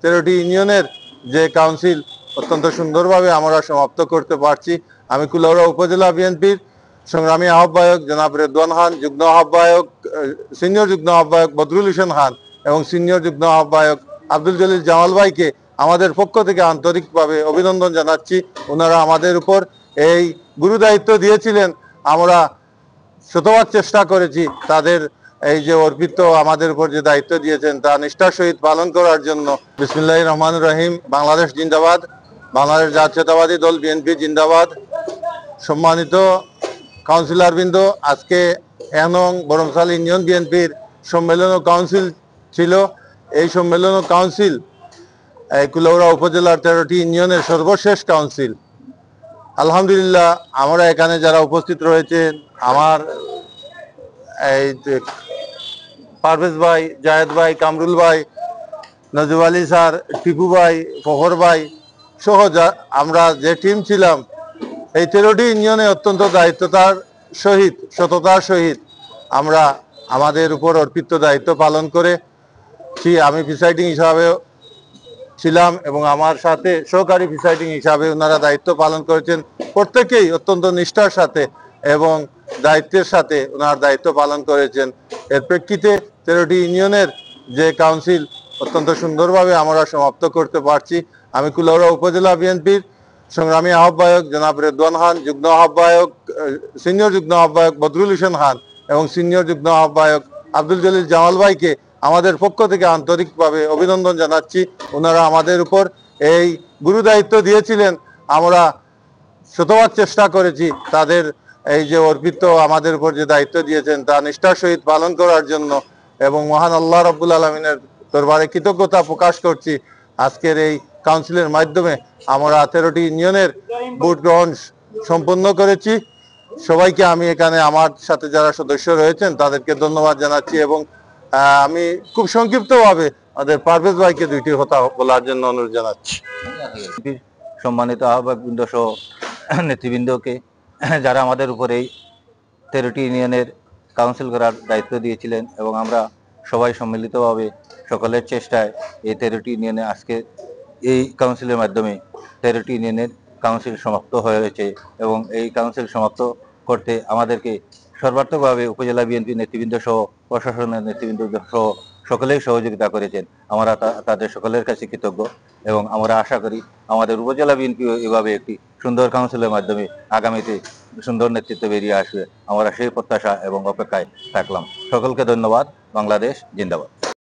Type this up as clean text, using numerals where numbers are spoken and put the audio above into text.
13টি ইউনিয়নের যে কাউন্সিল অত্যন্ত সুন্দরভাবে আমরা সমাপ্ত করতে পারছি। আমি কুলাউড়া উপজেলা বিএনপির সংগ্রামী আহ্বায়ক জনাব রেদওয়ান খান, যুগ্ম আহ্বায়ক সিনিয়র যুগ্ম আহ্বায়ক বদরুল হোসেন খান এবং সিনিয়র যুগ্ম আহ্বায়ক আব্দুল জলিল জামাল ভাইকে আমাদের পক্ষ থেকে আন্তরিকভাবে অভিনন্দন জানাচ্ছি। ওনারা আমাদের উপর এই গুরু দায়িত্ব দিয়েছিলেন, আমরা শতভাগ চেষ্টা করেছি তাদের এই যে অর্পিত আমাদের উপর যে দায়িত্ব দিয়েছেন তা নিষ্ঠার সহিত পালন করার জন্য। বিসমিল্লাহির রহমানির রহিম। বাংলাদেশ জিন্দাবাদ, বাংলাদেশ জাতীয়তাবাদী দল বিএনপি জিন্দাবাদ। সম্মানিত কাউন্সিলরবৃন্দ, আজকে নং বরমসাল ইউনিয়ন বিএনপির সম্মেলন ও কাউন্সিল ছিল। এই সম্মেলন ও কাউন্সিল কুলাউড়া উপজেলার 13টি ইউনিয়নের সর্বশেষ কাউন্সিল। আলহামদুলিল্লাহ, আমরা এখানে যারা উপস্থিত রয়েছেন, আমার এই পারভেজ ভাই, জায়েদ ভাই, কামরুল ভাই, নজরুল আলী স্যার, টিপু ভাই, ফখর ভাই সহ আমরা যে টিম ছিলাম, এই 13টি ইউনিয়নে অত্যন্ত দায়িত্বতার সহিত, সততার সহিত আমরা আমাদের উপর অর্পিত দায়িত্ব পালন করেছি। আমি প্রিসাইডিং হিসাবে ছিলাম এবং আমার সাথে সহকারী প্রিসাইডিং হিসাবে ওনারা দায়িত্ব পালন করেছেন। প্রত্যেকেই অত্যন্ত নিষ্ঠার সাথে এবং দায়িত্বের সাথে ওনার দায়িত্ব পালন করেছেন। এর প্রেক্ষিতে 13টি ইউনিয়নের যে কাউন্সিল অত্যন্ত সুন্দরভাবে আমরা সমাপ্ত করতে পারছি। আমি কুলাউড়া উপজেলা বিএনপির সংগ্রামী আহ্বায়ক জনাব রেদওয়ান খান, যুগ্ম আহ্বায়ক সিনিয়র যুগ্ম আহ্বায়ক বদরুল হোসেন খান এবং সিনিয়র যুগ্ম আহ্বায়ক আব্দুল জলিল জামাল ভাইকে আমাদের পক্ষ থেকে আন্তরিকভাবে অভিনন্দন জানাচ্ছি। ওনারা আমাদের উপর এই গুরু দায়িত্ব দিয়েছিলেন, আমরা শতভাগ চেষ্টা করেছি তাদের এই যে অর্পিত আমাদের উপর যে দায়িত্ব দিয়েছেন তা নিষ্ঠার সহিত পালন করার জন্য এবং মহান আল্লাহ রাব্বুল আলামিনের দরবারে কৃতজ্ঞতা প্রকাশ করছি। আজকের এই কাউন্সিলের মাধ্যমে আমরা 13টি ইউনিয়নের ভোট গ্রহণ সম্পন্ন করেছি। সবাইকে আমি এখানে আমার সাথে যারা সদস্য রয়েছেন তাদেরকে ধন্যবাদ জানাচ্ছি এবং আমি খুব সংক্ষিপ্তভাবে আমাদের পারভেজ ভাইকে দুইটি কথা বলার জন্য অনুরোধ জানাচ্ছি। সম্মানিত আহ্বায়কবৃন্দ সহ নেতৃবৃন্দকে, যারা আমাদের উপর এই 13টি ইউনিয়নের কাউন্সিল করার দায়িত্ব দিয়েছিলেন এবং আমরা সবাই সম্মিলিতভাবে সকলের চেষ্টায় এই 13টি ইউনিয়নে আজকে এই কাউন্সিলের মাধ্যমে 13টি ইউনিয়নের কাউন্সিল সমাপ্ত হয়েছে এবং এই কাউন্সিল সমাপ্ত করতে আমাদেরকে সর্বাত্মকভাবে উপজেলা বিএনপি নেতৃবৃন্দ সহ প্রশাসনের নেতৃবৃন্দ সহ সকলেই সহযোগিতা করেছেন। আমরা তাদের সকলের কাছে কৃতজ্ঞ এবং আমরা আশা করি আমাদের উপজেলা বিএনপি এভাবে একটি সুন্দর কাউন্সিলের মাধ্যমে আগামীতে সুন্দর নেতৃত্ব বেরিয়ে আসবে। আমরা সেই প্রত্যাশা এবং অপেক্ষায় থাকলাম। সকলকে ধন্যবাদ। বাংলাদেশ জিন্দাবাদ।